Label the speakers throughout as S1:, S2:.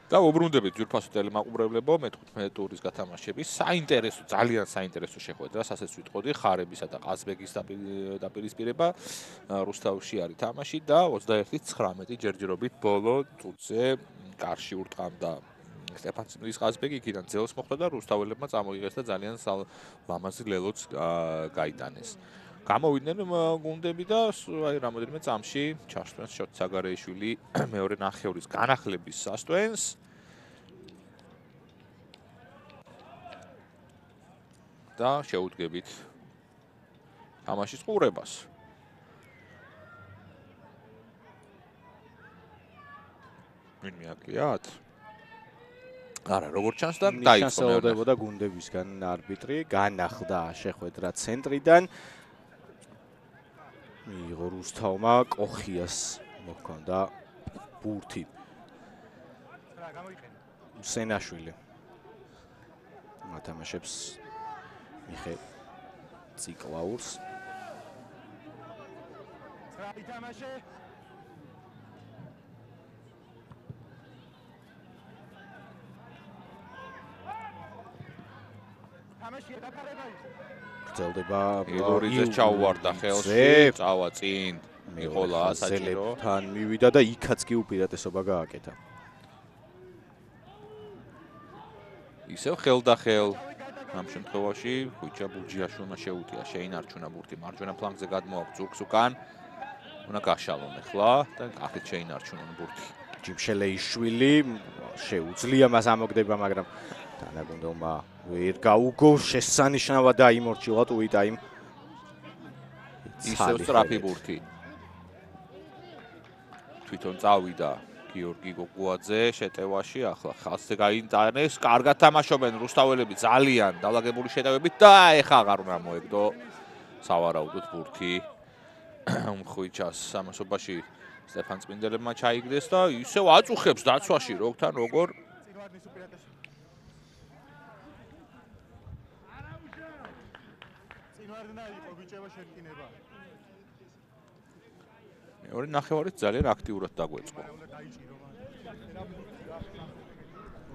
S1: და უბრუნდებით ძვირფასო ტელემაყურებლებო მე-15 ტურის გათამაშების საინტერესო, ძალიან საინტერესო შეხვედრას, ასეც ვიტყოდი, ხარებისა და ყაზბეგის დაპირისპირება რუსთავში არის თამაში და 21-19 ჯერჯერობით ბოლო წუთზე კარში ურტყამდა სტეფან წმინდის ყაზბეგი, იქიდან ძელს მოხვდა და რუსთაველებმა წამოიღეს და ძალიან ლამაზი ლელოც გაიტანეს. გამოვიდნენ გუნდები და აი რამოდენიმე წამში ჩასვენს შოთ საგარეიშვილი მეორე ნახევრის განახლების სასტვენს. და შეუდგებით თამაშის ყურებას. ვინ მიაკლიათ? არა, როგორ ჩანს და დაიწყო
S2: შეუდებოდა გუნდებისგან არბიტრი, განახლდა შეხვედრა ცენტრიდან. მიიღო რუსთავმა კოხიას მოჰქონდა ბურთი. სენაშვილი მათამაშებს მიხე ციკლაურს. გრძელდება
S1: ილურიძე ჩაუვარდა ხელში, წავა წინ, მიყოლა საჭირო.
S2: თან მივიდა და იქაც კი უპირატესობა გააკეთა.
S1: ისევ ხელდახელ ამ შემთხვევაში ხუჭა ბუჯიაშვილმა შეუტია, შეინარჩუნა ბურთი მარჯვენა ფლანგზე გადმოაქვს ზურგს უკან. უნდა გაშალონ ახლა და ახეთ შეინარჩუნონ ბურთი.
S2: ჯიმშელეიშვილი შეუძლია მას ამოგდება, მაგრამ თანაგუნდელმა ვერ გაუგო, შესანიშნავად დაიმორჩილა ტუიტაიმ.
S1: ისევ სწრაფი ბურთი. თვითონ წავიდა გიორგი გოგუაძე შეტევაში, ახლა ხალხზე გაიტანეს, კარგად თამაშობენ რუსთაველები, ძალიან დალაგებული შეტევებით და ეხა აღარ უნდა მოეგდო სავარაუდოდ ბურთი ხუიჩას სამასობაში სტეფან წმინდელებმა ჩაიგდეს და ისევ აწუხებს დაცვაში როგორთან როგორ მეორე ნახევარით ძალიან აქტიურად დაგვეწყო.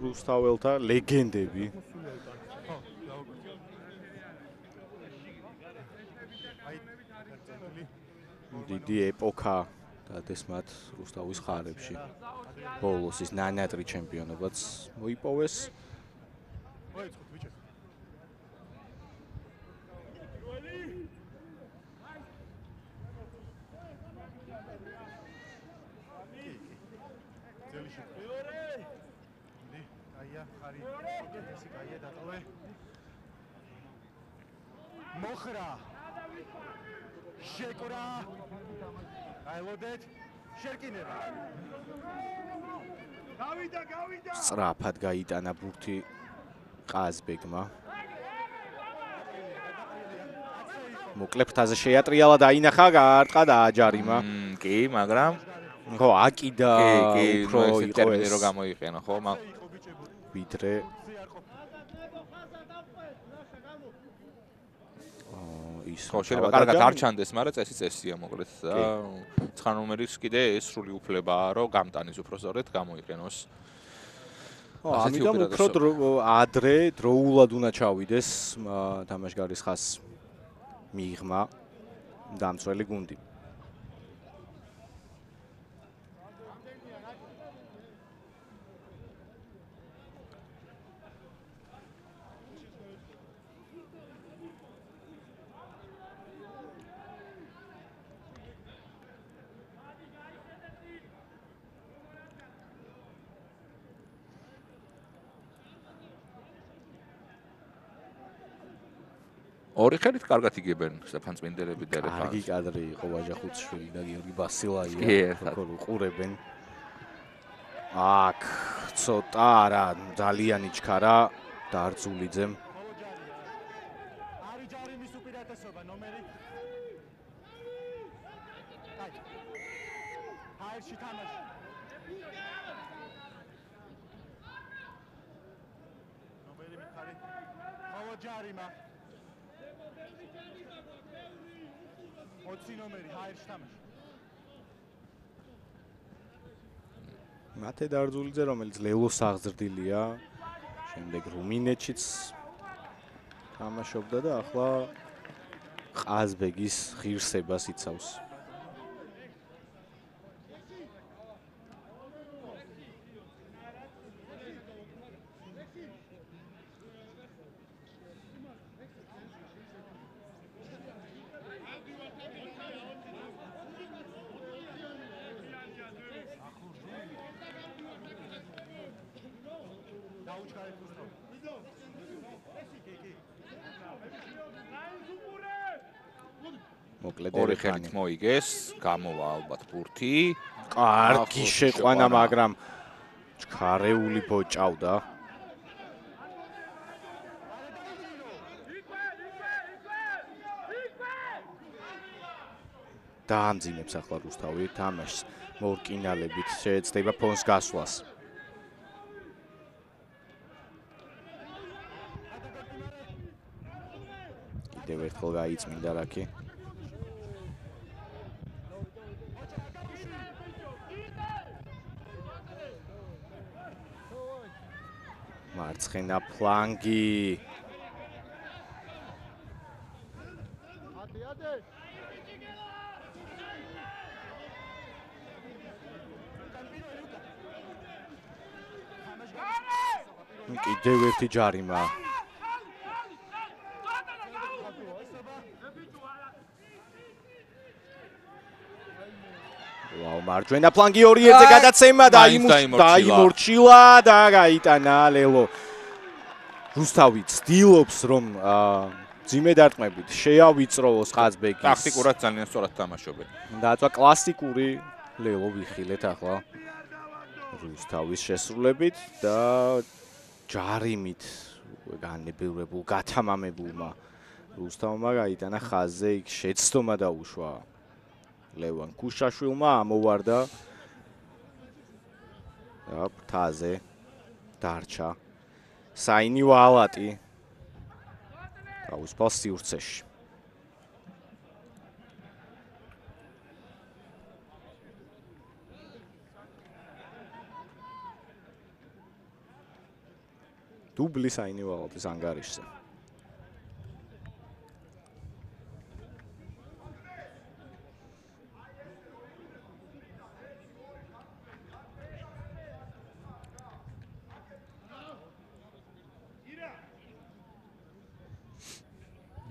S2: რუსთაველთა ლეგენდები. დიდი ეპოქა დადესმათ რუსთავის ხარებში. ბოლოსის ნანატრი ჩემპიონობაც მოიპოვეს.
S3: მოხრა შეკრა აილოდეთ შერკინება გავიდა
S2: სწრაფად გაიტანა ბურთი ყაზბეგმა. მოკლე ფრთაზე შეატრიალა და ინახა გაარტყა და აჯარიმა.
S1: კი, მაგრამ
S2: ხო, აკიდა უფრო იყო ეს
S1: რო გამოიყენო, ხო,
S2: ვიდრე
S1: ხო, შეიძლება კარგად არ ჩანდეს, მაგრამ წესია მოკლედ და 9 ნომერის კიდე ეს სრული უფლებაა, რომ გამტანის უფრო სწორედ გამოიყენოს.
S2: ხო, ამიტომ უფრო ადრე დროულად უნდა ჩავიდეს თამაშგარის ხას მიიღმა დამცველი გუნდი.
S1: ორი ხელით კარგად იგებენ სტეფან წმინდელები და ერეფანს.
S2: კარგი კადრი იყო ვაჟახუცშვილი და გიორგი ბასილაია, როგორ უყურებენ. აქ ცოტა არა, ძალიან იჩქარა დარწულიძემ.
S3: არის ჯარიმის უპირატესობა ნომერი. ჰაერში თამაში. ნომერი მიხარი. ხოლო ჯარიმა. 20 ნომერი ჰაერში თამაში.
S2: მათე დარძულიძე, რომელიც ლელოს აღზრდილია, შემდეგ რუმინეთშიც თამაშობდა და ახლა ყაზბეგის ღირსებას იცავს. მოკლედ
S1: ორი ხელით მოიგეს, გამოვა ალბათ ბურთი.
S2: კარგი შეყვანა, მაგრამ ჩქარეული ბოჭავდა. დაამძიმებს ახლა რუსთავი თამაშს მორკინალებით შეეცდება ფონს გასვლას. კიდევ ერთხელ გაიწმინდა რაკი. მარცხენა ფლანგი. კიდევ ერთი ჯარიმა. ვაუ, მარჯვენა ფლანგი 2-1-ზე გადაცემა და დაიმორჩილა და გაიტანა ლელო. რუსთავი ცდილობს რომ ძიმე დარტყმებით შეავიწროვოს ყაზბეგის.
S1: ტაქტიკურად ძალიან სწორად თამაშობენ.
S2: დააწვა კლასიკური ლელო ვიხილეთ ახლა რუსთავის შესრულებით და ჯარიმით განებებულ გათამამებულმა რუსთავმა გაიტანა ხაზზე იქ შეცდომა დაუშვა. ლევან კუშაშვილმა ამოვარდა და ფთაზე დარჩა საინი ვალატი გაუსპალ სივრცეში. დუბლი საინი ვალატის ანგარიშზე.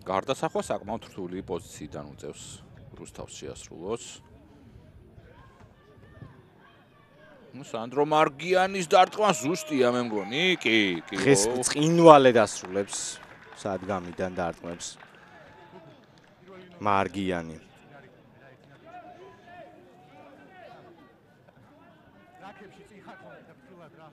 S1: გარდასახვა საკმაოდ რთული პოზიციიდან უწევს რუსთავს შეასრულოს. სანდრო მარგიანის დარტყმა ზუსტია მე მგონი. კი.
S2: დღეს წინვალე დასრულებს სადგამიდან დარტყმებს მარგიანი.
S3: რაკებში წიხარ ხოლმე და ფრულად რა.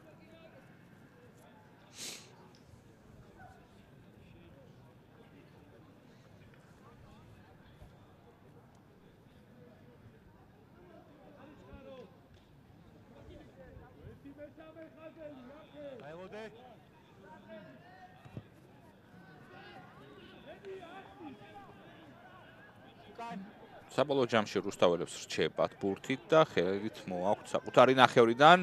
S3: აიოდე.
S1: საბოლოო ჯამში რუსთაველებს რჩებათ ბურთით და ხელით მოაქვთ საკუთარი ნახევრიდან.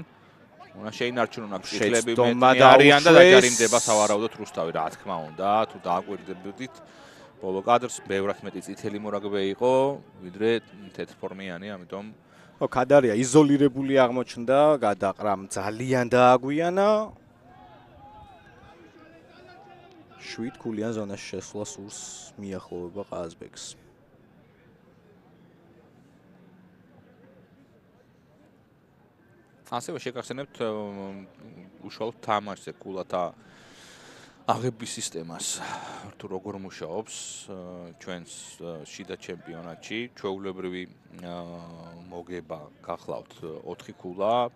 S1: უნდა შეინარჩუნონ აქ წითლები მეტი არიან და დაჯარიმდება სავარაუდოდ რუსთავი, რა თქმა უნდა, თუ დააკვირდებოდით ბოლო კადრს ბევრად მეტი წითელი მორაგბე იყო, ვიდრე თეთრფორმიანი, ამიტომ
S2: ქადარია იზოლირებული აღმოჩნდა, გადაყრამ ძალიან დააგვიანა. 7 ქულიან ზონაში შესვლა სურს მიახლოვება ყაზბეგს.
S1: ასევე შეგახსენებთ უშუალოდ თამაშზე კულათა აღების სისტემას თუ როგორ მუშაობს ჩვენს შიდა ჩემპიონატში. ჩვეულებრივი მოგება გახლავთ 4 ქულა,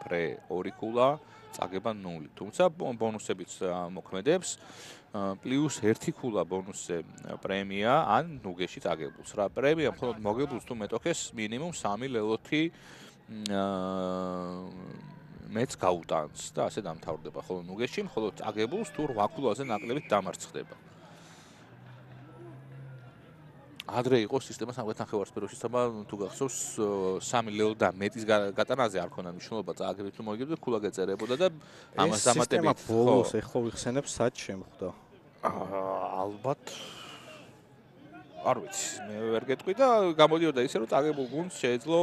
S1: პრე 2 ქულა, წაგება 0. თუმცა ბონუსებიც მოქმედებს. პლუს 1 ქულა ბონუსზე პრემია ან ნუგეში წაგებულს. რა პრემია მხოლოდ მოგებულს თუ მეტოქეს მინიმუმ 3 ლელოთი მეც გაუტანს და ასე დამთავრდება. ხოლო ნუგეში მხოლოდ წაგებულს თუ 8 ქულაზე ნაკლებით დამარცხდება. ადრე იყო სისტემა სამხრეთ ნახევარსფეროში, თუ გახსოვს 3 ლეო და მეტის გატანაზე არ ქონა მნიშვნელობა, წააგებთ თუ მოიგებდეთ, ქულა გეწერებოდა და ამას დამატებით
S2: ბოლოს ეხლა ვიხსენებ სად შემხვდა.
S1: ალბათ არ ვიცი, მე ვერ გეტყვი და გამოდიოდა ისე რომ წაგებულ გუნდს შეეძლო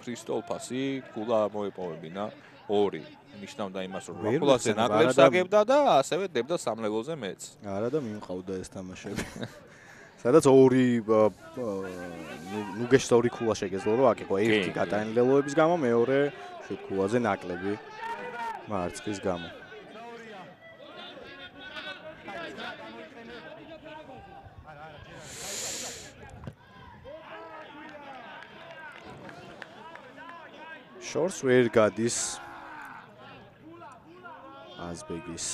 S1: ფრისტოლ ფასი, ქულა მოეპოვებინა 2. ნიშნავდა იმას რომ ქულაზე ნაკლებს აგებდა და ასევე დებდა 3 ლელოზე მეც.
S2: არა და მიმყავდა ეს თამაშები. სადაც 2 ნუ გეშს 2 ქულა შეგეძლო რომ აქ იყო ერთი გატანილი ლელოების გამო, მეორე შუთ ქულაზე ნაკლები მარცხის გამო. შორს ვერ გადის აზბეგის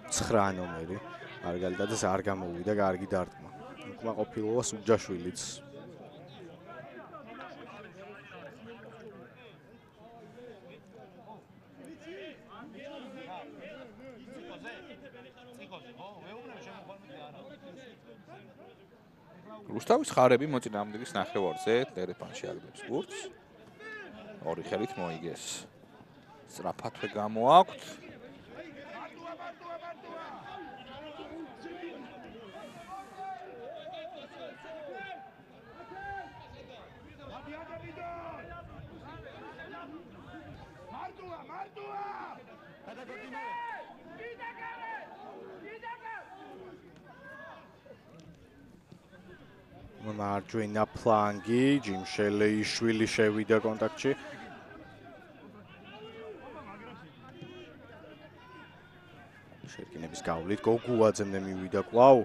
S2: 9 ნომერი. მარგალიტაძეს არ გამოვიდა კარგი დარტყმა. უკმაყოფილოა სუჯაშვილიც.
S1: რუსთავის ხარები მოწინააღმდეგის ნახევარზე ტერეფანში აგდებს გურთს. 2 ხელით მოიგეს. სწრაფათვე გამოაქვთ.
S2: მარჯვენა ფლანგი ჯიმშელეიშვილი შევიდა კონტაქტში. შერკინების გავლით გოგუაძემდე მივიდა კვლავ.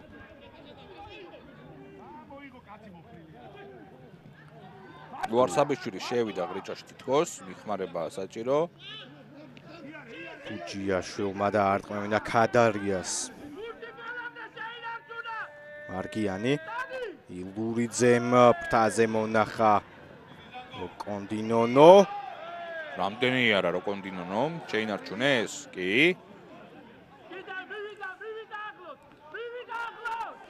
S1: ლუარსაბეშვილი შევიდა გრიჭაში თითქოს, მიხმარება საჭირო.
S2: თუჯიაშვილმა და არტყმევინა ქადარიას. მარგიანი ილურიძემ ფრთაზე მონახა კონდინონო.
S1: რამდენი არა რო კონდინონომ შეინარჩუნეს? კი.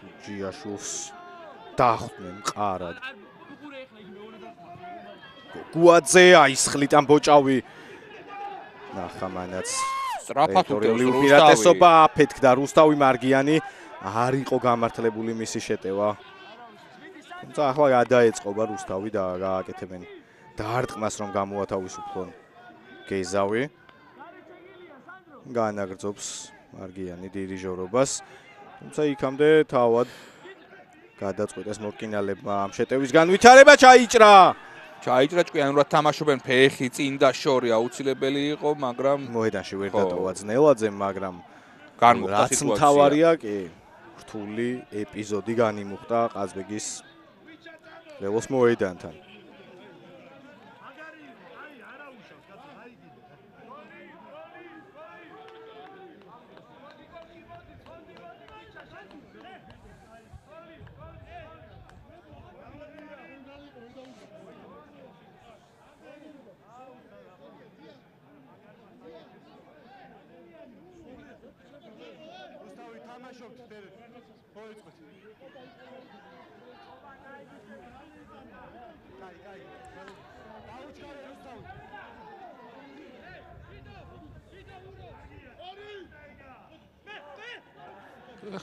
S2: თუჯიაშვილს დახვდნენ მყარად. გუაძე აისხლით ამ ბოჭავი. ნახა მანაც
S1: სწრაფათული
S2: უპირატესობა აფეთქდა რუსთავი მარგიანი. არ იყო გამართლებული მისი შეტევა. თუმცა ახლა გადაეწყობა რუსთავი და გააკეთებენ დარტყმას რომ გამოათავისუფლონ გეზავი. განაგრძობს მარგიანი დირიჟორობას. თუმცა იქამდე თავად გადაწყვეტეს მორკინალებმა ამ შეტევის განვითარება ჩაიჭრა.
S1: ჩაიჭრა ჭკვიანურად თამაშობენ ფეხი წინ და შორი აუცილებელი იყო, მაგრამ
S2: მოედანში ვერ დატოვა ძნელაძემ, მაგრამ
S1: განმოხდა
S2: რაც
S1: სიტუაცია.
S2: მთავარია კი რთული ეპიზოდი განიმუხტა ყაზბეგის ლევოს მოედანთან.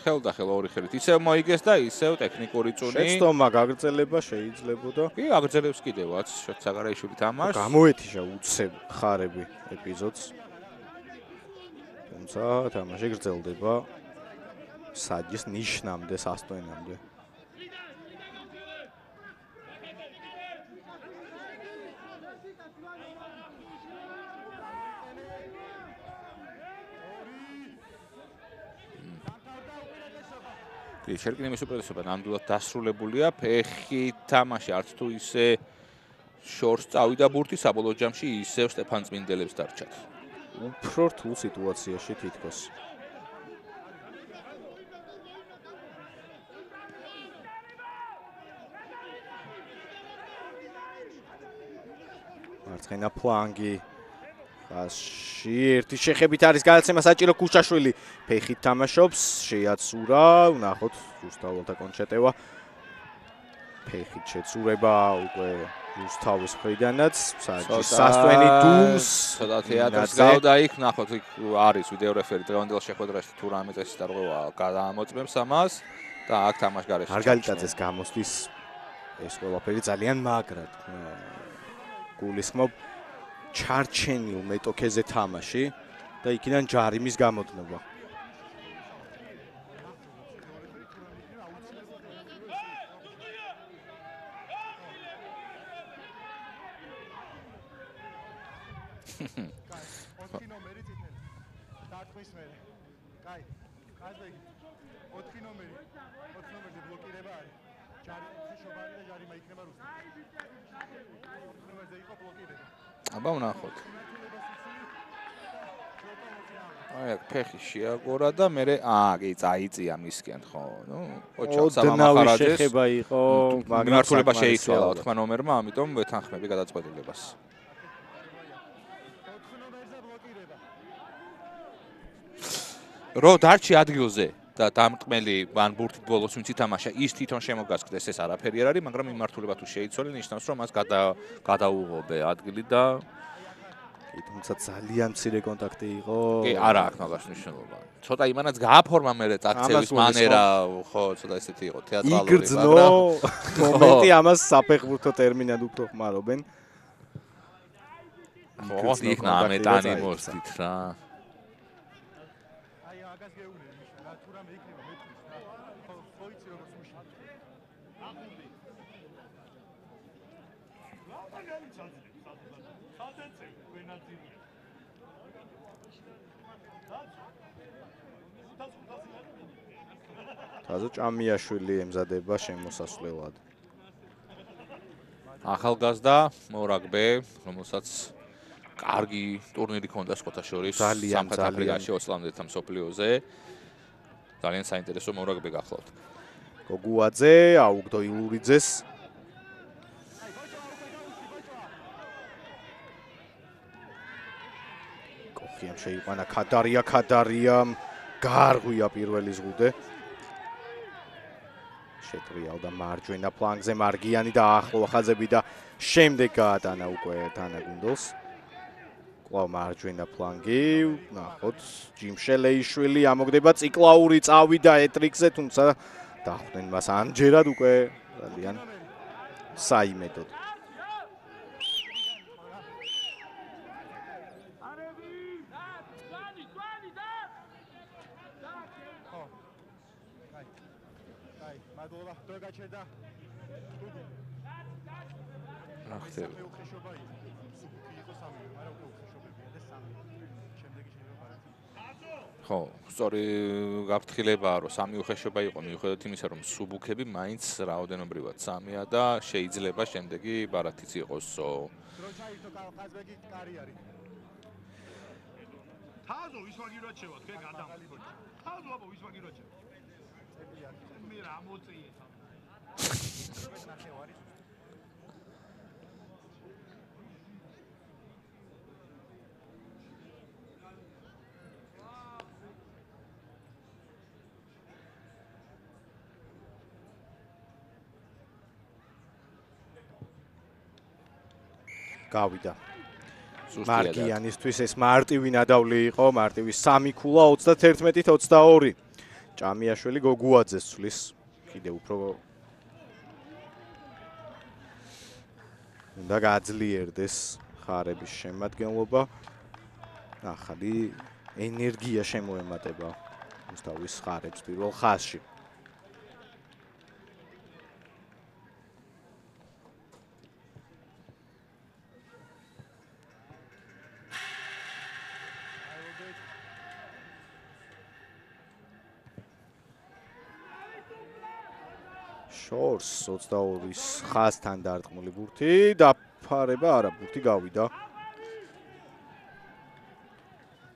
S1: ხელდახელ 2 ხელით ისევ მოიგეს და ისევ ტექნიკური წუნი.
S2: შეცდომა გაგრძელება შეიძლებოდა.
S1: კი, აგრძელებს კიდევაც შოთსაგარეიშვილი თამაშს.
S2: გამოეთიშა უცებ ხარები ეპიზოდს. თუმცა თამაში გრძელდება საჯის ნიშნამდე, სასტოენამდე.
S1: შერკინების უპირატესობა ნამდვილად დასრულებულია. ფეხი თამაში არც თუ ისე შორს წავიდა ბურთი, საბოლოო ჯამში ისევ სტეფან წმინდელებს დარჩათ.
S2: უფრო რთულ სიტუაციაში თითქოს. მარცხენა ფლანგი ხასში ერთი შეხებით არის გადაცემა საჭირო. კუშაშვილი ფეხით თამაშობს, შეაცურა, ვნახოთ რუსთაველთა კონჩეტევა. ფეხით შეცურება უკვე რუსთავის მხრიდანაც სასტვენი დუმს
S1: ცოტა თეატრს გავდა იქ ნახოთ იქ არის ვიდეო რეფერი დღევანდელ შეხვედრაში თუ რამე წესი დარღვევა გადაამოწმებს ამას და აქ თამაშგარეში
S2: მარგალიტაძეს გამოსდის ეს ყველაფერი ძალიან მაგრად გულისხმობ ჩარჩენილ მეტოქეზე თამაში და იქიდან ჯარიმის გამოდნობა
S3: ოთხი ნომერი წითელი. დარტყმის მერე. კაი. კაზბეგი. ოთხი ნომერი. ოთხ ნომერზე ბლოკირება არის. ჯარი ხიშობარი და ჯარიმა იქნება რუსთავი. ოთხ ნომერზე იყო ბლოკირება.
S1: აბა ვნახოთ. აი აქ ფეხი შეაგორა და მე კი წაიწია მისკენ ხო ნუ ოჩახ სამახარაძეს
S2: შეხება იყო
S1: მაგრამ მართულება შეიცვალა ოთხმა ნომერმა ამიტომ ვეთანხმები გადაწყვეტილებას რო დარჩი ადგილზე და დამტყმელი ან ბურთით ბოლოს ვინც ითამაშა ის თვითონ შემოგასკდეს ეს არაფერი არ არის მაგრამ იმართულება თუ შეიცვალა ნიშნავს რომ მას გადაუღობე ადგილი და
S2: თუმცა ძალიან მცირე კონტაქტი იყო.
S1: კი, არა აქვს მაგას მნიშვნელობა. ცოტა იმანაც გააფორმა მე წაქცევის მანერა, ხო, ცოტა ესეთი იყო თეატრალური,
S2: იგრძნო მომენტი ამას საფეხბურთო ტერმინად უფრო ხმარობენ.
S1: ხო, იქნა ამეტანი მოსდით რა.
S3: აი აგას გეუბნები მიშა, რა თუ რამე იქნება მეტყვის რა. ხო იცი როგორც მიშა. ახუნდი.
S2: თაზო ჭამიაშვილი ემზადება შემოსასვლელად.
S1: ახალგაზრდა მორაგბე, რომელსაც კარგი ტურნირი ჰქონდა სკოთაშორის სამხრეთ აფრიკაში ოსლანდელთა მსოფლიოზე. ძალიან საინტერესო მორაგბე გახლავთ.
S2: გოგუაძე, აუგდო ილურიძეს. კოხიამ შეიყვანა ქადარიამ გარღვია პირველი ზღუდე. შეტრიალდა მარჯვენა ფლანგზე მარგიანი და ახლო ხაზები და შემდეგ გაატანა უკვე თანაგუნდელს. კვლავ მარჯვენა ფლანგი, ნახოთ, ჯიმშელეიშვილი ამოგდება ციკლაური წავიდა ეტრიკზე, თუმცა დახვდნენ მას ამჯერად უკვე ძალიან საიმედოდ.
S3: მადლობა, დრო გაჩერდა.
S1: რა ხდება?
S3: უხეშობა იყო. იყო სამი, მაგრამ უკვე უხეშობებია და სამი. შემდეგი შეიძლება არა.
S1: ხო, სწორი გაფრთხილებაა, რომ სამი უხეშობა იყო, მიუხედავად იმისა, რომ სუბუქები მაინც რაოდენობრივად სამია და შეიძლება შემდეგი ბარათიც იყოსო.
S3: დრო ჩაირთო ყაზბეგი კარი არის.
S4: თაზო ვის ვაგიროჩევოთ, ხე გადამ. თაზო აბა ვის ვაგიროჩევოთ. მე რა მოწიე.
S2: გავიდა. მარგიანისთვის ეს მარტივი ნადავლი იყო, მარტივი 3 ქულა 31-22. ჭამიაშვილი გოგუაძეს ცვლის. კიდე უფრო უნდა გაძლიერდეს ხარების შემადგენლობა. ახალი ენერგია შემოემატება რუსთავის ხარებს პირველ ხაზში. შორს 22-ის ხაზთან დარტყმული ბურთი დაფარება არა ბურთი გავიდა.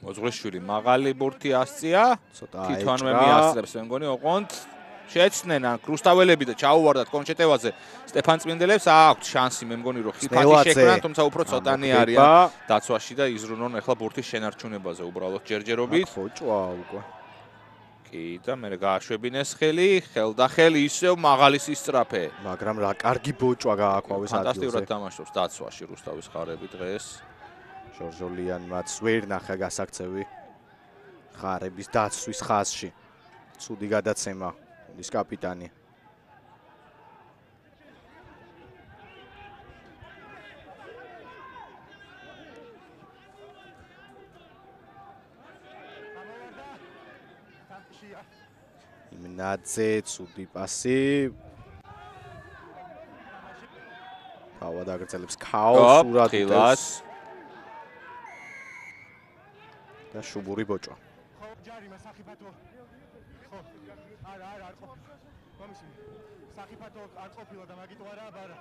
S1: მოძღვრიშვილი მაღალი ბურთი ასწია. თვითონვე მიასწრებს მე მგონი ოღონდ შეცდნენ ან რუსთაველები და ჩაუვარდათ კონჩეტევაზე სტეფან წმინდელებს აქვთ შანსი მე მგონი რომ ხიფათი შექმნან თუმცა უფრო ცოტანი არიან დაცვაში და იზრუნონ ახლა ბურთის შენარჩუნებაზე უბრალოდ ჯერჯერობით.
S2: ხოჭვა უკვე.
S1: კი და მე გააშვებინეს ხელი, ხელდახელი ისევ მაღალი სისწრაფე.
S2: მაგრამ რა კარგი ბოჭვა გააქვავეს ადგილზე.
S1: ფანტასტიკურად თამაშობს დაცვაში რუსთავის ხარები დღეს.
S2: ჟორჟოლიანმაც ვერ ნახა გასაქცევი ხარების დაცვის ხაზში. ცუდი გადაცემა ის კაპიტანი. იმნაძე ცუდი პასი. თავად აგრძელებს ქაოს ურადღილას. და შუბური ბოჭვა.
S3: ხო, ჯარიმა სახიფათო. ხო. არა, არ ყოფილა. მომისმინე. სახიფათო არ ყოფილა და მაგიტო არა, ბარა.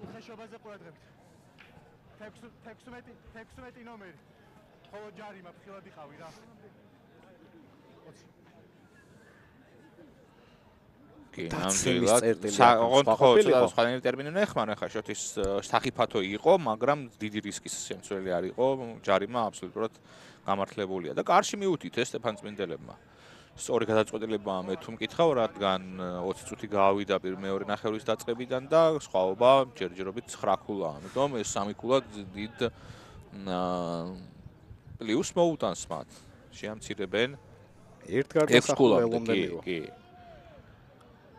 S3: უხეშობაზე ყურადღებით. 16 ნომერი. ხო, ჯარიმა ფრთხილად იყავი რა.
S1: კი, ნამდვილად. სხვადასხვა ტერმინი ნეხმარ, ხა შოთის სახიფათო იყო, მაგრამ დიდი რისკის შემცველი არ იყო. ჯარიმა აბსოლუტურად გამართლებულია და კარში მიუთით ეს სტეფან წმინდელებმა. სწორი გადაწყვეტილებაა მე თუ მკითხავ, რადგან 20 წუთი გაავიდა მეორე ნახევრის დაწყებიდან და სხვაობა ჯერჯერობით 9 ქულა. ამიტომ ეს 3 ქულა დიდ პლუს მოუტანს მათ. შეამცირებენ
S2: ერთ გარდასახულ ველომდე მივა.
S1: კი.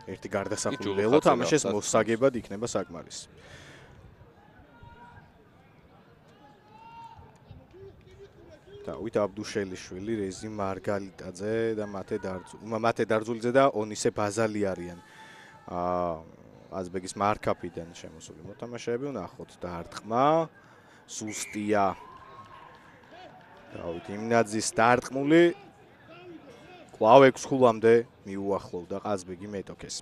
S2: ერთი გარდასახული ველო თამაშის მოსაგებად იქნება საკმარისი. დავით აბდუშელიშვილი, რეზი მარგალიტაძე და მათე დარძულიძე და ონისე ბაზალი არიან. აზბეგის მარკაპიდან შემოსული მოთამაშეები ვნახოთ დარტყმა. სუსტია. დავით იმნაძის დარტყმული კვლავ 6 ქულამდე მიუახლოვდა ყაზბეგი მეტოქეს.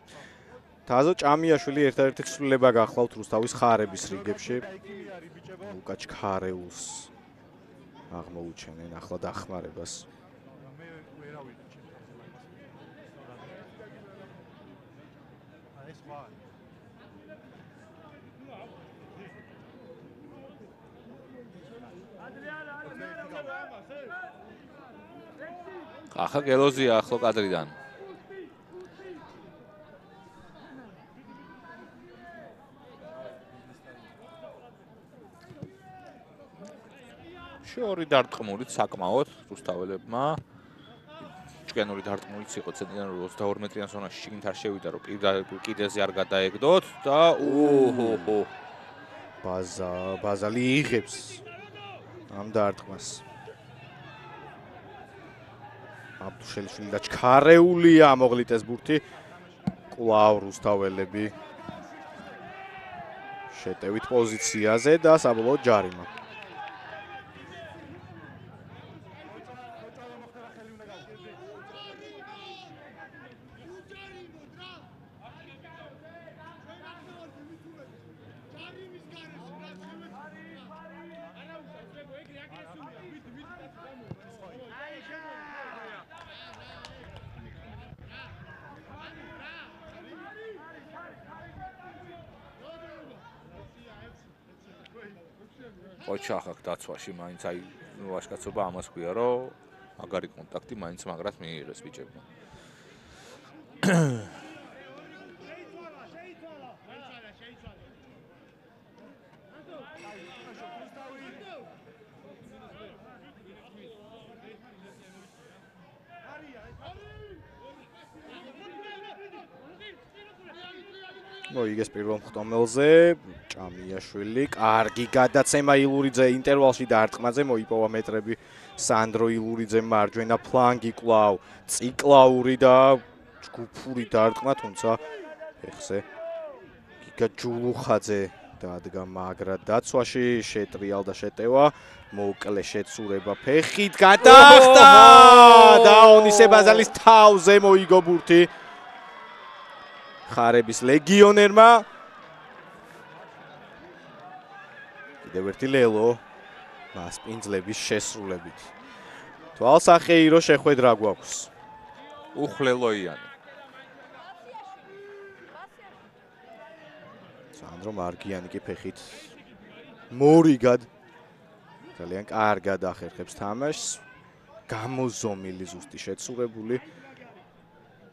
S2: თაზო ჭამიაშვილი ერთადერთი ცვლილება გახლავთ რუსთავის ხარების რიგებში. ლუკა ჩქარეულს აღმოუჩენენ ახლა დახმარებას.
S3: მე ვერავინ ეს სხვა
S1: ახლა გელოზია ახლო კადრიდან. შორი დარტყმულით საკმაოდ რუსთაველებმა. ჭკვიანური დარტყმულიც იყო ცენტრიდან 22 მეტრიან ზონაში შიგნით არ შევიდა რომ კიდეზე არ გადაეგდოთ და ოჰო
S2: ბაზალი იღებს ამ დარტყმას. აბდუშელიშვილი და ჩქარეულია ამოღლიტეს ბურთი. კვლავ რუსთაველები შეტევით პოზიციაზე და საბოლოოდ ჯარიმა.
S1: ოჩახაკ დაცვაში მაინც აი ვაშკაცობა ამას ქვია რომ მაგარი კონტაქტი მაინც მაგრად მიიღეს ბიჭებმა.
S2: მოიგეს პირველ მხტომელზე ჭამიაშვილი, კარგი გადაცემა ილურიძე ინტერვალში დარტყმაზე მოიპოვა მეტრები სანდრო ილურიძემ მარჯვენა ფლანგი კვლავ ციკლაური და ჯგუფური დარტყმა, თუმცა ეხზე გიგა ჯულუხაძე დადგა მაგრად დაცვაში, შეტრიალდა შეტევა, მოკლე შეცურება ფეხით გადახდა და ონისე ბაზალის თავზე მოიგო ბურთი. ხარების ლეგიონერმა კიდევ ერთი ლელო მასპინძლების შესრულებით. თვალსახეირო შეხვედრა გვაქვს.
S1: უხლელოიანი.
S2: სანდრო მარგიანი კი ფეხით მორიგად ძალიან კარგად ახერხებს თამაშს. გამოზომილი ზუსტი შეცურებული.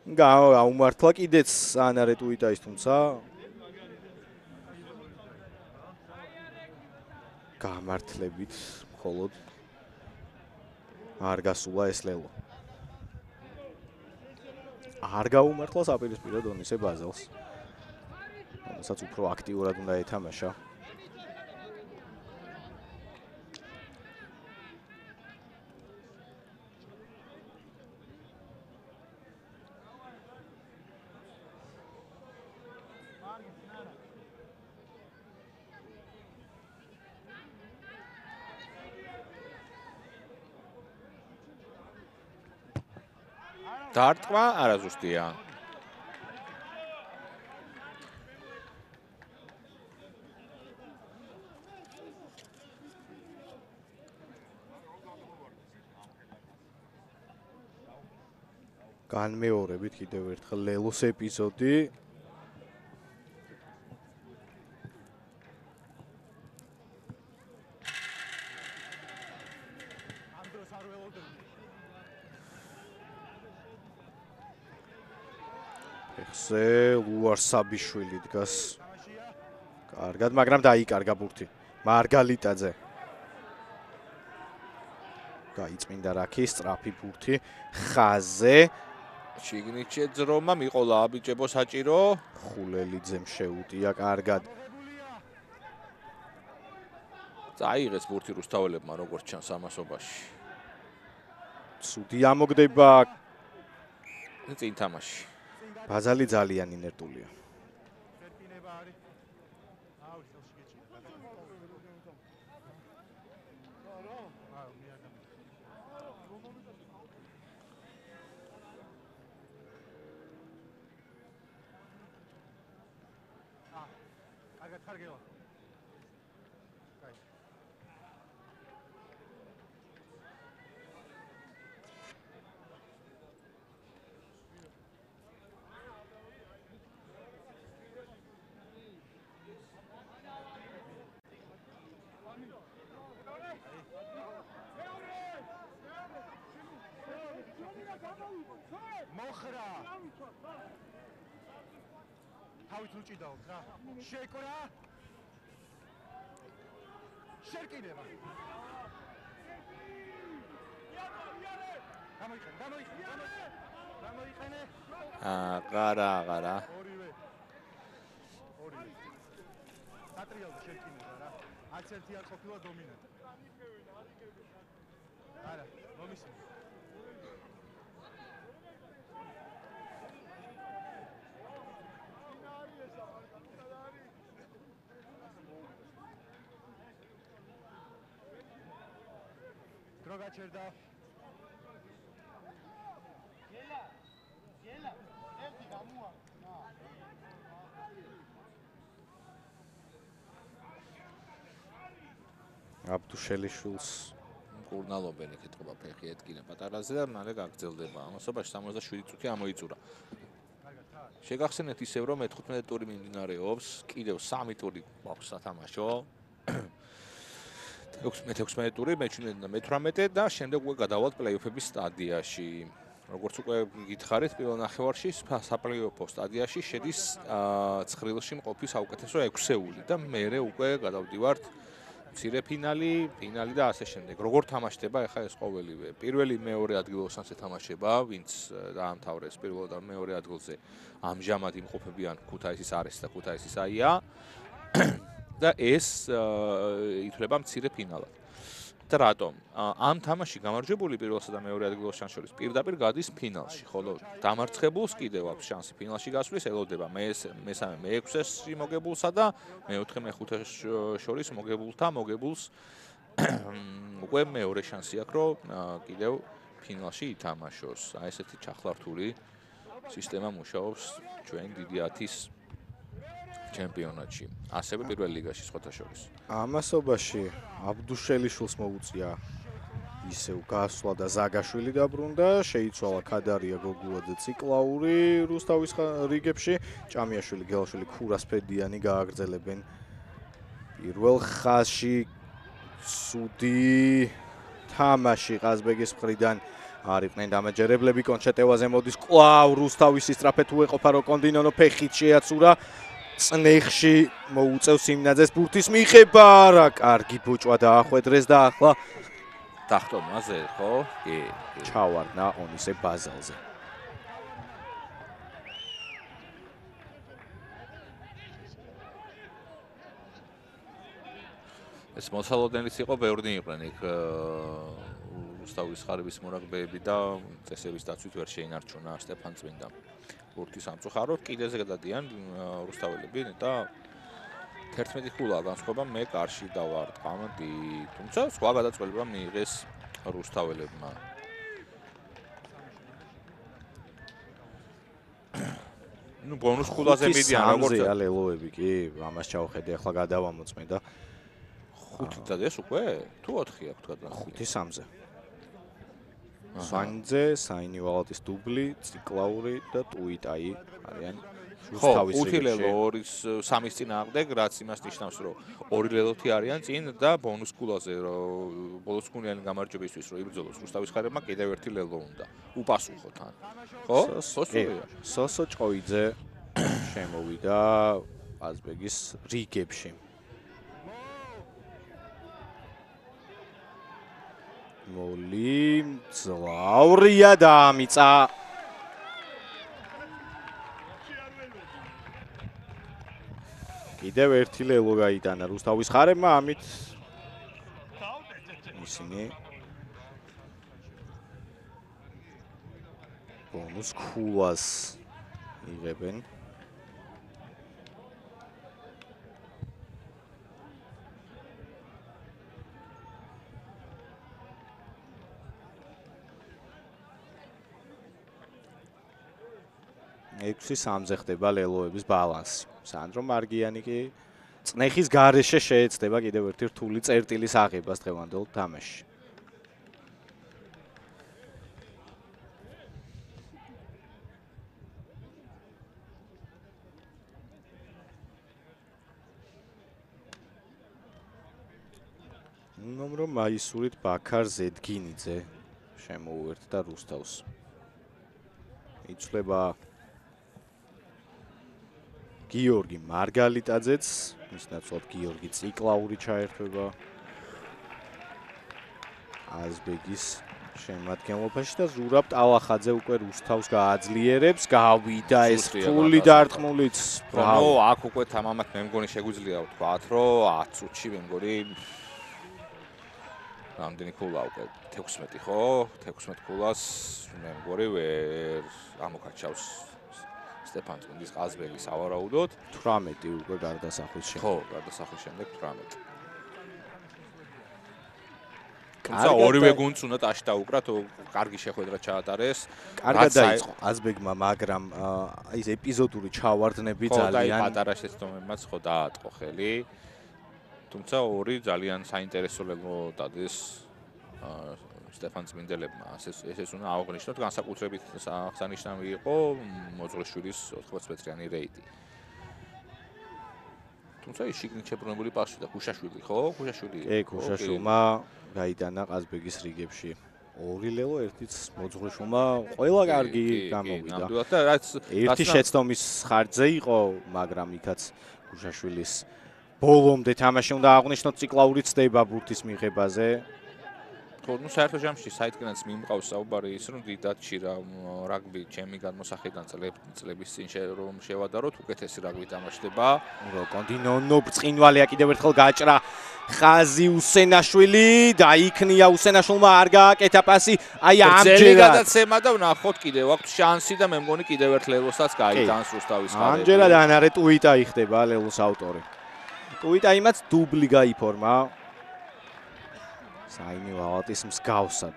S2: გაუმართლა კიდეც ანარე ტუიტაის, თუმცა გამართლებით მხოლოდ არ გასულა ეს ლელო. არ გაუმართლა საპირისპირო დონისე ბაზელს. რომელსაც უფრო აქტიურად უნდა ეთამაშა.
S1: დარტყმა არაზუსტია.
S2: განმეორებით კიდევ ერთხელ ლელოს ეპიზოდი.
S3: ამ დროს არ ველოდები.
S2: ეხზე ლუარსაბიშვილი დგას. კარგად, მაგრამ დაიკარგა ბურთი. მარგალიტაძე. გაიწმინდა რაქი, სწრაფი ბურთი. ხაზე.
S1: შიგნით შეძრომა მიყოლა აბიჭებო საჭირო.
S2: ხულელიძემ შეუტია კარგად.
S1: წაიღეს ბურთი რუსთაველებმა როგორც ჩანს ამასობაში.
S2: ცუდი ამოგდება.
S1: წინ თამაში.
S2: ბაზალი ძალიან ინერტულია.
S3: ფერპინება არის. აუ, ხელში გეჭირა. აუ, მიაგა. კარგად ხარგევა. კაი. მოხრა. თავით უჭიდაობთ რა. შეკრა. შეკინება. გამოიყენე.
S1: აღარა.
S3: ორივე. სატრიალზე შეკინება რა. არც ერთი არ ყოფილა დომინანტი. არა, მომისმინე. დრო გაჩერდა. ერთი გამოა.
S2: აბდუშელიშვილს
S1: კურნალობენ იქ ეთყობა ფეხი ეთკინა პატარაზე და მალე გაგრძელდება. ამასობაში 67 წუთი ამოიწურა. შეგახსენეთ ისევ რომ მე-15 ტური მიმდინარეობს, კიდევ 3 ტური გვაქვს სათამაშო. მე-16 ტური, მე-18 და შემდეგ უკვე გადავალთ პლეი-ოფების სტადიაში. როგორც უკვე გითხარით, პირველ ნახევარში საპლეი-ოფო სტადიაში შედის 9-ში მყოფი საუკეთესო 6-ეული და მერე უკვე გადავდივართ მცირე ფინალი და ასე შემდეგ. როგორ თამაშდება ახლა ეს ყოველივე? პირველი მეორე ადგილოსანს ეთამაშება, ვინც დაამთავრეს პირველ და მეორე ადგილზე. ამჟამად იმყოფებიან ქუთაისის არეს და ქუთაისის აია და ეს ითვლება მცირე ფინალად. და რატომ? ამ თამაში გამარჯვებული პირველსა და მეორე ადგილოსან შორის პირდაპირ გადის ფინალში, ხოლო დამარცხებულს კიდევ აქვს შანსი ფინალში გასვლის, ელოდება მესამე მე-6-ში მოგებულსა და მე-4 მე-5 შორის მოგებულს უკვე მეორე შანსი აქვს, რომ კიდევ ფინალში ითამაშოს. აი ესეთი ჩახლართული სისტემა მუშაობს ჩვენ დიდი 10-ის ჩემპიონატში, ასევე პირველ ლიგაში სხვათა შორის.
S2: ამასობაში აბდუშელიშვილს მოუწია ისევ გასვლა და ზაგაშვილი დაბრუნდა, შეიცვალა ქადარია გოგუაძე ციკლაური რუსთავის რიგებში, ჭამიაშვილი, გელაშვილი, ქურასფედიანი გააგრძელებენ პირველ ხაზში. ცუდი თამაში ყაზბეგის მხრიდან არ იყვნენ დამაჯერებლები. კონჩეტევაზე მოდის კვლავ რუსთავის ისტრაფეთ უეყოფა რო კონდინონო ფეხით შეაცურა. წნეხში მოუწევს სიმნაძეს ბურთის მიღება. რა კარგი ბოჭვა დაახვედრეს და ახლა
S1: დახტომაზე, ხო? კი.
S2: ჩავარდნა ონისე ბაზალზე.
S1: ეს მოსალოდნელიც იყო, ბევრნი იყვნენ იქ რუსთავის ხარების მორაგბეები და წესების დაცვით ვერ შეინარჩუნა სტეფან წმინდამ. ბურთის სამწუხაროდ კიდეზე გადადიან რუსთაველები და 11 ქულაა განსხვავება, მე კარში დავარტყამდი. თუმცა სხვა გადაწყვეტილება მიიღეს რუსთაველებმა. ნუ ბონუს ქულაზე მიდიან როგორც
S2: ლელოები კი, ამას ჩავხედე, ახლა გადავამოწმე და
S1: 5 დადიეს უკვე? თუ 4 აქვს თქვა და
S2: 5-3-ზე. სანძე, საინივალატის დუბლი, ციკლაური და ტუიტაი არიან რუსთავის რიგში.
S1: 5 ლელო 3-ის წინააღმდეგ, რაც იმას ნიშნავს, რომ 2 ლელოთი არიან წინ და ბონუს ქულაზე, რომ ბოლოს ქუნიანი გამარჯვებისთვის რომ იბრძოლოს რუსთავის ხარებმა კიდევ 1 ლელო უნდა. უპასუხოთ ან. ხო?
S2: სოსო ჭოიძე შემოვიდა ყაზბეგის რიგებში. მოლი ძლავრია და ამიცა კიდევ 1 ლელო გაიტანა რუსთავის ხარებმა ამით ისინი ბონუს ქულას იღებენ ექვსი სამზე ხდება ლელოების ბალანსი. სანდრო მარგიანი კი წნეხის გარეშე შეეცდება კიდევ ერთი რთული წერტილის აღებას დღევანდელ თამაშში. ნომრო მაისურით ბაქარ ზედგინიძე შემოუერთდა რუსთავს. იცვლება გიორგი მარგალიტაძეც, მის ნაცვლად გიორგი ციკლაური ჩაერთვება აზბეგის შემადგენლობაში და ზურაბ ტალახაძე უკვე რუსთავს გააძლიერებს, გავიდა ეს რთული დარტყმულიც.
S1: ნუ აქ უკვე თამამად მე მგონი შეგვიძლია ვთქვათ, რომ 10 წუთში მე მგონი რამდენი ქულა უკვე 16 ხო? 16 ქულას მე მგონი ვერ ამოქაჩავს სტეფან წმინდის ყაზბეგის ავარაუდოდ
S2: 18 უკვე გარდასახვის შემდეგ.
S1: ხო, გარდასახვის შემდეგ 18. თუმცა ორივე გუნდს უნდა ტაში დაუკრათ, კარგი შეხვედრა ჩაატარეს.
S2: კარგად დაიწყო ყაზბეგმა, მაგრამ ის ეპიზოდური ჩავარდნები ძალიან
S1: პატარა შეცდომებმაც ხო დაატყო ხელი. თუმცა ორი ძალიან საინტერესო ლელო დადეს სტეფან წმინდელებმა. ესეც უნდა აღვნიშნოთ, განსაკუთრებით აღსანიშნავი იყო მოძღვრიშვილის 80 მეტრიანი რეიდი. თუმცა ის შიგნით შებრუნებული პასი და ქუშაშვილი ხო? ქუშაშვილი.
S2: ქუშაშვილმა გაიტანა ყაზბეგის რიგებში. 2 ლელო, ერთიც მოძღვრიშვილმა ყველა კარგი გამოვიდა.
S1: ნამდვილად და რაც
S2: ერთი შეცდომის ხარჯზე იყო, მაგრამ იქაც ქუშაშვილის ბოლომდე თამაში უნდა აღვნიშნოთ, ციკლაური ცდება ბურთის მიღებაზე.
S1: ხო, ნუ საერთო ჯამში საითკენაც მიმყავს საუბარი ის, რომ დიდათში რაგბი ჩემი გადმოსახედიდან წლების წინ რომ შევადაროთ, უკეთესი რაგბი თამაშდება.
S2: კონდინონო ბრწყინვალეა კიდევ ერთხელ გაჭრა ხაზი უსენაშვილი და იქნია უსენაშვილმა არ გააკეთა პასი. აი ამჯერად
S1: გადაცემა და ვნახოთ კიდევ აქვს შანსი და მე მგონი კიდევ ერთ ლელოსაც გაიტანს რუსთავის ხარები.
S2: ამჯერად ანარე ტუიტაი ხდება ლელოს ავტორი. ტუიტაიმაც დუბლი გაიფორმა. საინივალატის მსგავსად.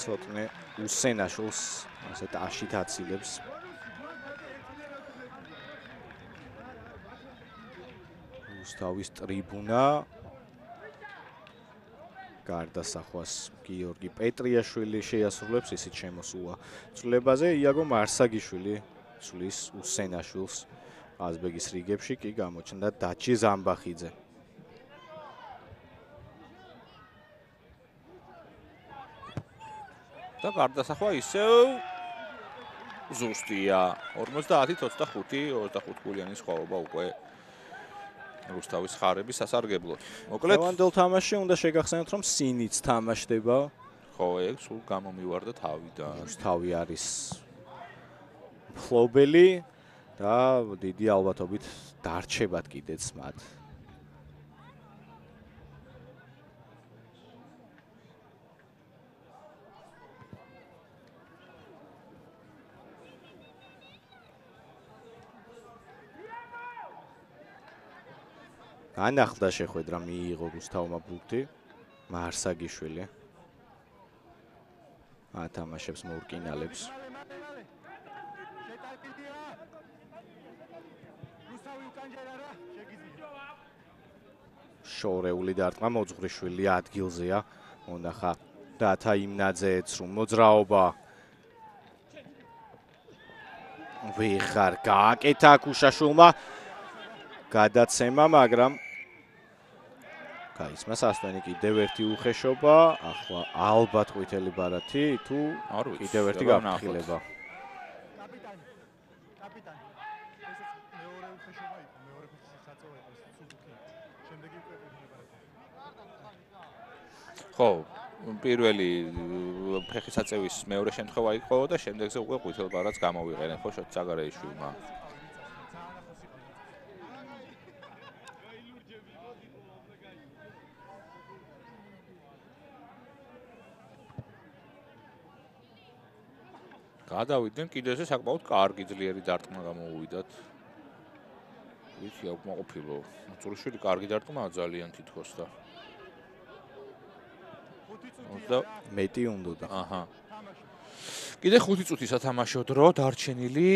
S2: ცოტნე უსენაშვილს ასეთ აშით აცილებს. რუსთავის ტრიბუნა. გარდასახვას გიორგი პეტრიაშვილი შეასრულებს ისიც შემოსულა ცვლილებაზე. იაგო მარსაგიშვილი ცვლის უსენაშვილს. ყაზბეგის რიგებში კი გამოჩნდა დაჩი ზამბახიძე.
S1: და გარდასახვა ისევ ზუსტია. 50-25 გულიანი სხვაობა უკვე რუსთავის ხარების სასარგებლოდ. მოკლედ
S2: ლევანდელ თამაში უნდა შეგახსენოთ, რომ სინიც თამაშდება.
S1: ხო, ეგ სულ გამომივარდა თავიდან.
S2: რუსთავი არის ფლობელი და დიდი ალბათობით დარჩებათ კიდეც მათ. ანახდა შეხვედრა მიიღო რუსთავმა ბურთი მარსაგიშვილი ათამაშებს მოურკინალებს შორეული დარტყმა მოძღვრიშვილი ადგილზეა მონახა დათა იმნაძეც რომ მოძრაობა ვეღარ გააკეთა ქუშაშვილმა გადაცემა მაგრამ გაიცმა სასვენი კიდევ ერთი უხეშობა ახლა ალბათ ყვითელი ბარათი თუ კიდევ ერთი გაფრთხილება
S3: კაპიტანი ეს მეორე უხეშობა იყო მეორე საწოლო იყო სუზუკი შემდეგი უკვე ყვითელი ბარათი
S1: ხო პირველი ფეხისაწევის მეორე შემთხვევა იყო და შემდეგზე უკვე ყვითელ ბარათს გამოვიყენე ხო შოთ საგარეიშვილმა გადავიდნენ კიდეზე საკმაოდ კარგი ძლიერი დარტყმა გამოუვიდათ. ვიცი აკმაყოფილო. მოწურიშვილი კარგი დარტყმაა ძალიან თითქოს და.
S2: მეტი უნდოდა.
S1: აჰა. კიდე 5 წუთი სათამაშო დრო დარჩენილი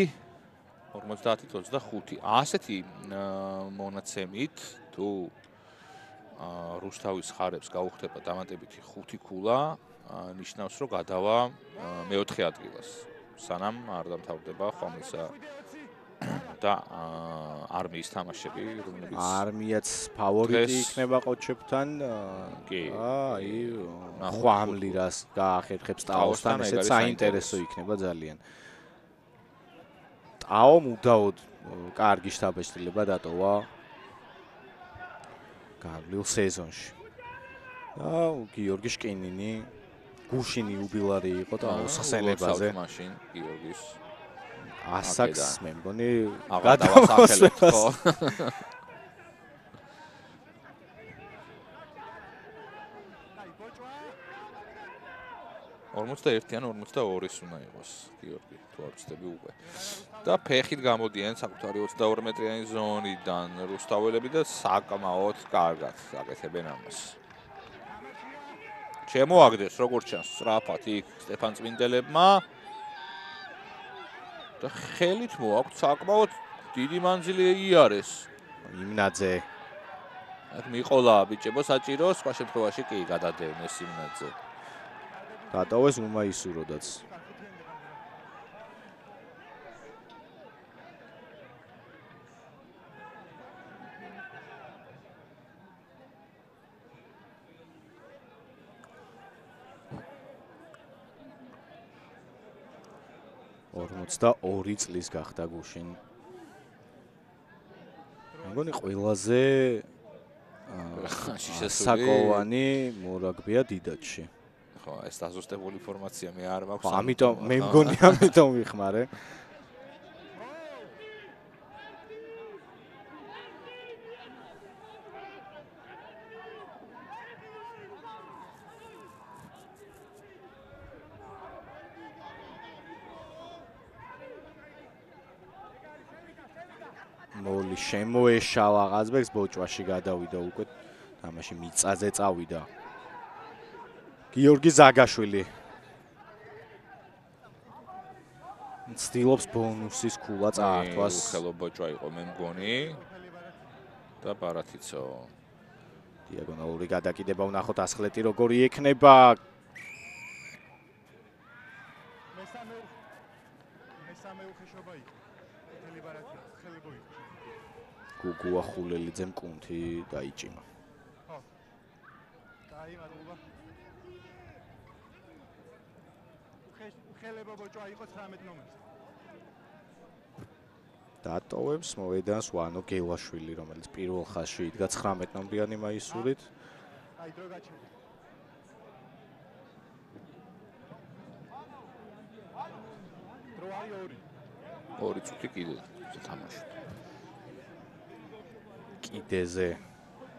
S1: 50-25. ასეთი მონაცემით თუ რუსთავის ხარებს გაუხდება დამატებითი 5 ქულა, ნიშნავს რომ გადავა მეოთხე ადგილას. სანამ არ დამთავრდება ხომისა და არმიის თამაშები, რომლებიც
S2: არმიაც ფავორიტი იქნება ყოჩებთან.
S1: კი.
S2: აი, ხვამლირას გაახერხებს ტაოსთან, ესეც საინტერესო იქნება ძალიან. ტაომ უდაოდ კარგი შთაბეჭდილება დატოვა გავლილ სეზონში. და გიორგი შკინინი გუშინი უბილარი იყო ტაოს ხსენებაზე.
S1: მაშინ გიორგის
S2: ასაკს მე მგონი
S1: გადავასახელებ ხო 41-ან 42-ის უნდა იყოს გიორგი თუ არ ვცდები უკვე და ფეხით გამოდიან საკუთარი 22 მეტრიანი ზონიდან რუსთაველები და საკმაოდ კარგად აკეთებენ ამას შემოაგდეს როგორც ჩანს სწრაფად იქ სტეფან წმინდელებმა და ხელით მოაქვთ საკმაოდ დიდი მანძილი იარეს
S2: იმნაძე
S1: აქ მიყოლა ბიჭებო საჭირო სხვა შემთხვევაში კი გადადევნეს იმნაძე
S2: დატოვეს უმაისუროდაც და 2 წლის გახდა გუშინ. მეგონი ყველაზე საკოვანი მორაგბეა დიდათში.
S1: ხო, ეს დაზუსტებული ინფორმაცია მე არ მაქვს.
S2: ამიტომ მე მგონი ამიტომ ვიხმარე. მოლი შემოეშალა ყაზბეგს ბოჭვაში გადავიდა უკვე თამაში მიწაზე წავიდა გიორგი ზაგაშვილი ცდილობს ბონუსის ქულა წაართვას
S1: ხელო ბოჭვა იყო მე მგონი და ბარათიცო.
S2: დიაგონალური გადაკიდება ვნახოთ ასხლეტი როგორი ექნება.
S3: მესამე უხეშობა იყო. ეთელი ბარათია, ხელებო იყო.
S2: გუგუა ხულელიძემ კუნთი დაიჭიმა.
S3: ხო. კაი, მადლობა. ხელებო ბოჭო იყო 19 ნომერს.
S2: დატოვებს მოედანს ვანო გელაშვილი, რომელიც პირველ ხაზში იდგა 19 ნომრიანი მაისურით.
S3: აი, დრო გაჩერდა. დრო არის 2.
S1: 2 წუთი კიდე თამაში.
S2: კიდეზე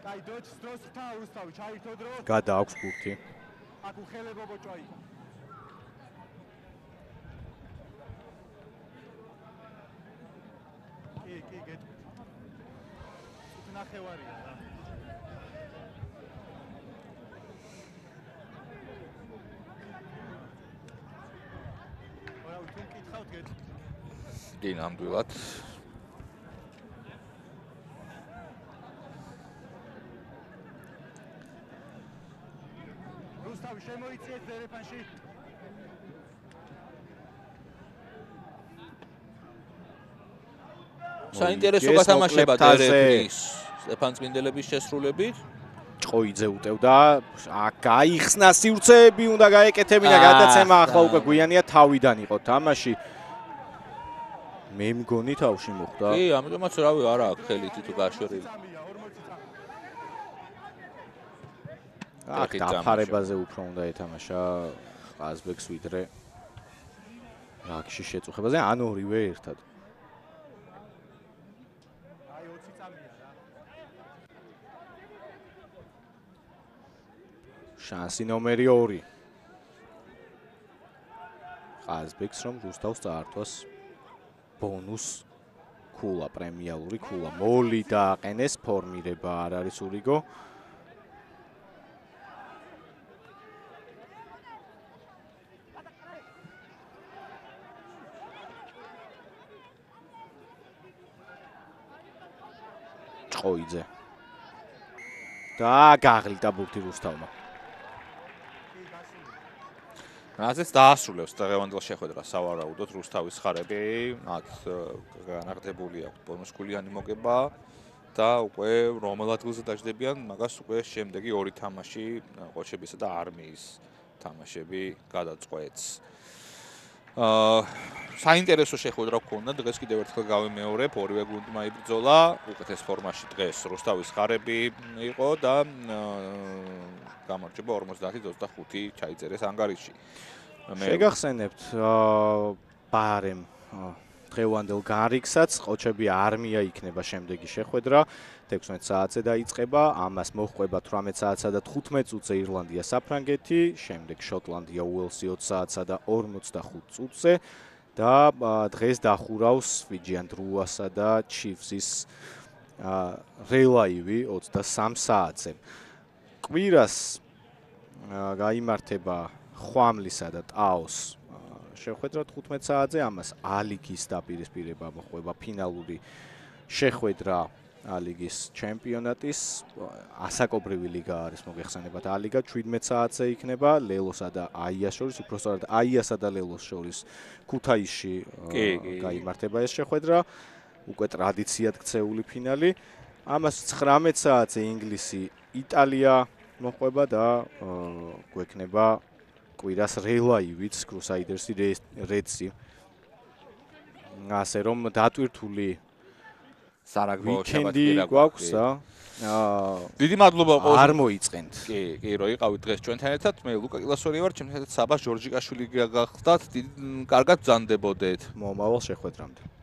S3: აი, დროც ხთა რუსთავი, ჩაირთო დრო.
S2: გადააქვს ბურთი.
S3: აქ უხელებო ბოჭო იყო. კი, გეტყვით. ნახევარია რა. რა თუ მკითხავთ გეტყვით.
S1: კი, ნამდვილად.
S3: რუსთავი შემოიწიეთ დერეფანში.
S1: საინტერესო გათამაშება დერეფნის სტეფან წმინდელების შესრულებით.
S2: ჭოიძე უტევდა, გაიხსნა სივრცეები, უნდა გაეკეთებინა გადაცემა, ახლა უკვე გვიანია თავიდან იყო თამაში. მე მგონი თავში მოხდა.
S1: კი, ამიტომაც რავი, არა აქვს ხელით თუ გაშვერილი.
S2: აქ დაფარებაზე უფრო უნდა ეთამაშა ყაზბეგს ვიდრე აქში შეწუხებაზე, ან ორივე ერთად. შანსი ნომერი 2. ყაზბეგს რომ რუსთავს წაართვას ბონუს ქულა, პრემიალური ქულა. მოლი დააყენეს, ფორმირება არ არის ურიგო. ჭოიძე. და გაღლიტა ბურთი რუსთავმა.
S1: რაზეც დაასრულებს დღევანდელ შეხვედრას სავარაუდოდ რუსთავის ხარები, მათ განაღდებული აქვს ბონუსქულიანი მოგება და უკვე რომელ ადგილზე დაждდებიან, მაგას უკვე შემდეგი 2 თამაში, ყოჩებისა და არმიის თამაშები გადაწყვეტს. საინტერესო შეხვედრა გქონდა, დღეს კიდევ ერთხელ გავიმეორებ, ორივე გუნდმა იბრძოლა, უკეთეს ფორმაში დღეს რუსთავის ხარები იყო და გამარჯვება 50-25 ჩაიწერეს ანგარიში.
S2: შეგახსენებთ ბარემ დღევანდელ განრიგსაც, ყოჩები არმია იქნება შემდეგი შეხვედრა, 16 საათზე დაიწყება, ამას მოჰყვება 18 საათსა და 15 წუთზე ირლანდია საფრანგეთი, შემდეგ შოტლანდია უელსი 20 საათსა და 45 წუთზე და დღეს დახურავს ფიჯიან დრუასა და ჩიფსის რელაივი 23 საათზე. კვირას გაიმართება ხვამლისა და ტაოს შეხვედრა 15 საათზე, ამას ალიგის დაპირისპირება მოჰყვება ფინალური შეხვედრა ალიგის ჩემპიონატის, ასაკობრივი ლიგა არის მოგეხსენებათ ალიგა 17 საათზე იქნება ლელოსა და აიას შორის, უпростоრად აიასა და ლელოს შორის ქუთაისში გაიმართება ეს შეხვედრა, უკვე ტრადიციად ქცეული ფინალი. ამას 19 საათზე ინგლისი იტალია მოჰყვება და გვექნება კვირას რელაივიც კრუსაიდერსი რეცი. ასე რომ დატვირთული
S1: სარაგბო
S2: ვიკენდი გვაქვს და
S1: დიდი მადლობა ყოველთვის.
S2: არ მოიწყენთ.
S1: კი, რომ იყავით დღეს ჩვენთან ერთად. მე ლუკა კილასორი ვარ, ჩემთან ერთად საბას ჯორჯიკაშვილი გახდათ. კარგად ბრძანდებოდეთ.
S2: მომავალ შეხვედრამდე.